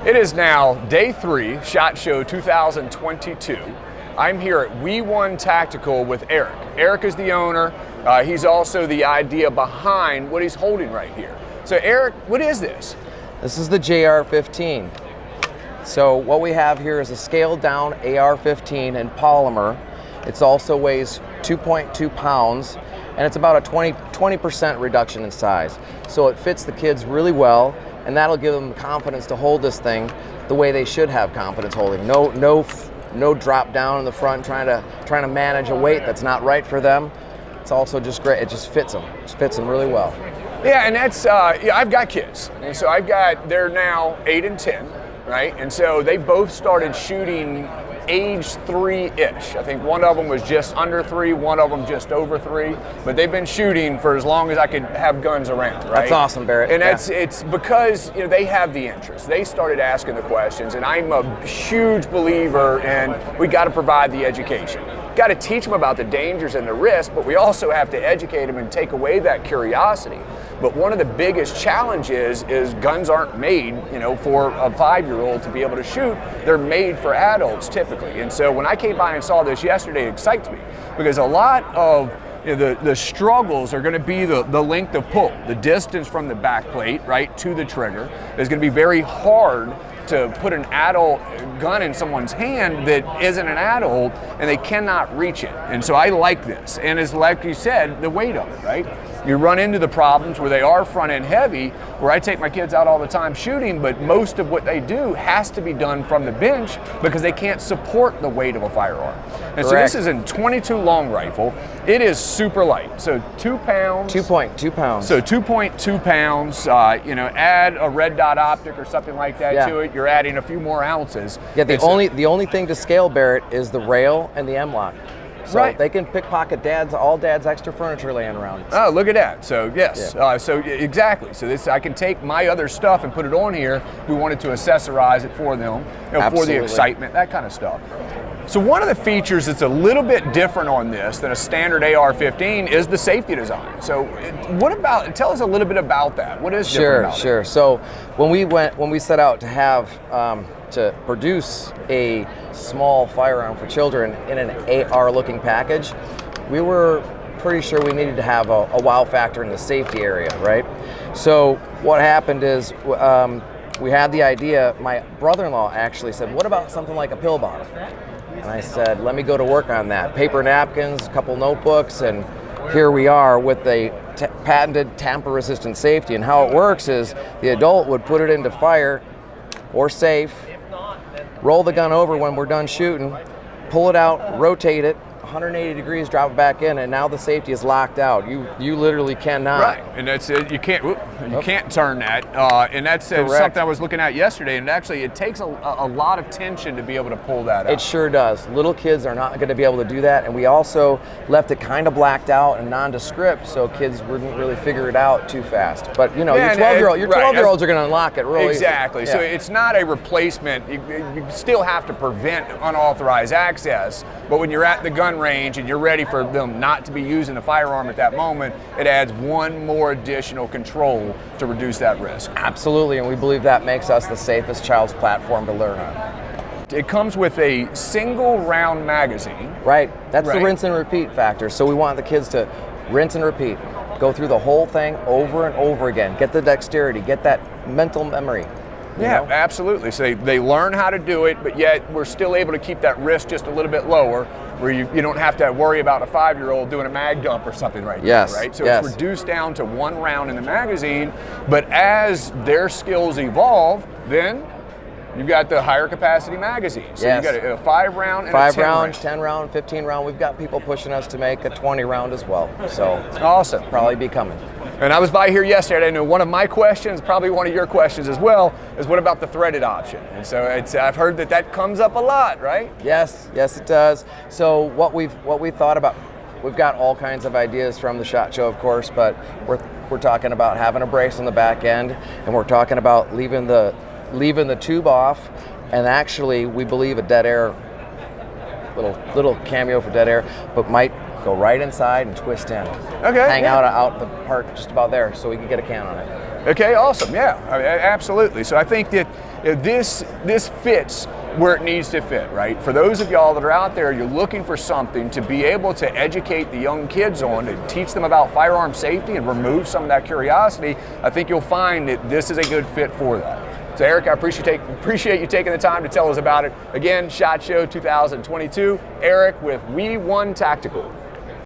It is now day 3, SHOT Show 2022. I'm here at WEE1 Tactical with Eric. Eric is the owner. He's also the idea behind what he's holding right here. So Eric, what is this? This is the JR-15. So what we have here is a scaled down AR-15 in polymer. It also weighs 2.2 pounds, and it's about a 20% reduction in size. So it fits the kids really well, and that'll give them the confidence to hold this thing the way they should have confidence holding. No drop down in the front trying to manage a weight that's not right for them. It's also just great. It just fits them. It fits them really well. Yeah, and that's I've got kids, and so they're now 8 and 10, right? And so they both started shooting age 3-ish. I think one of them was just under 3, one of them just over 3, but they've been shooting for as long as I could have guns around, right? That's awesome, Barrett. And it's because they have the interest. They started asking the questions, and I'm a huge believer in we got to provide the education. Got to teach them about the dangers and the risks, but we also have to educate them and take away that curiosity. But one of the biggest challenges is guns aren't made, for a 5-year-old to be able to shoot. They're made for adults typically. And so when I came by and saw this yesterday, it excites me because a lot of the struggles are going to be the length of pull, the distance from the back plate, right, to the trigger. It's going to be very hard to put an adult gun in someone's hand that isn't an adult and they cannot reach it. And so I like this. And it's like you said, the weight of it, right? You run into the problems where they are front end heavy, where I take my kids out all the time shooting, but most of what they do has to be done from the bench because they can't support the weight of a firearm. And so this is a 22 long rifle. It is super light. So 2 pounds. 2.2 pounds. So 2.2 pounds, add a red dot optic or something like that to it, you're adding a few more ounces. Yeah, the only thing to scale, Barrett, is the rail and the M-lock. So they can pickpocket all dad's extra furniture laying around. Oh, look at that. So yes, exactly. So this, I can take my other stuff and put it on here. We wanted to accessorize it for them, for the excitement, that kind of stuff. So one of the features that's a little bit different on this than a standard AR-15 is the safety design. So tell us a little bit about that. What is different about it? Sure. So when we set out to have to produce a small firearm for children in an AR-looking package, we were pretty sure we needed to have a wow factor in the safety area, right? So what happened is we had the idea. My brother-in-law actually said, "What about something like a pill bottle?" And I said, "Let me go to work on that. Paper napkins, a couple notebooks, and here we are with a patented tamper-resistant safety." And how it works is the adult would put it into fire or safe, roll the gun over when we're done shooting, pull it out, rotate it 180 degrees, drop it back in, and now the safety is locked out. You literally cannot. Right, and that's it. You can't turn that. And that's something I was looking at yesterday. And actually, it takes a lot of tension to be able to pull that out. It sure does. Little kids are not going to be able to do that. And we also left it kind of blacked out and nondescript, so kids wouldn't really figure it out too fast. But your 12-year-olds are going to unlock it really exactly. easy. So it's not a replacement. You still have to prevent unauthorized access. But when you're at the gun range and you're ready for them not to be using the firearm at that moment, it adds one more additional control to reduce that risk. Absolutely, and we believe that makes us the safest child's platform to learn on. It comes with a single round magazine. Right, that's the rinse and repeat factor. So we want the kids to rinse and repeat, go through the whole thing over and over again, get the dexterity, get that mental memory. Yeah, absolutely. So they learn how to do it, but yet we're still able to keep that risk just a little bit lower, where you don't have to worry about a 5-year-old doing a mag dump or something right there, right? So it's reduced down to 1 round in the magazine, but as their skills evolve, then you've got the higher capacity magazine. So you've got a 5-round and a 10 round. 10 round, 15 round. We've got people pushing us to make a 20 round as well. So awesome. Probably be coming. And I was by here yesterday. I know one of my questions, probably one of your questions as well, is what about the threaded option? And so I've heard that comes up a lot, right? Yes, it does. So what we thought about, we've got all kinds of ideas from the SHOT Show, of course, but we're talking about having a brace on the back end, and we're talking about leaving the tube off, and actually we believe a dead air, little cameo for dead air, but might go right inside and twist in. Okay. Hang out the part just about there so we can get a can on it. Okay, awesome. Yeah, absolutely. So I think that this fits where it needs to fit, right? For those of y'all that are out there, you're looking for something to be able to educate the young kids on and teach them about firearm safety and remove some of that curiosity, I think you'll find that this is a good fit for that. So Eric, I appreciate you taking the time to tell us about it. Again, SHOT Show 2022, Eric with WEE1 Tactical.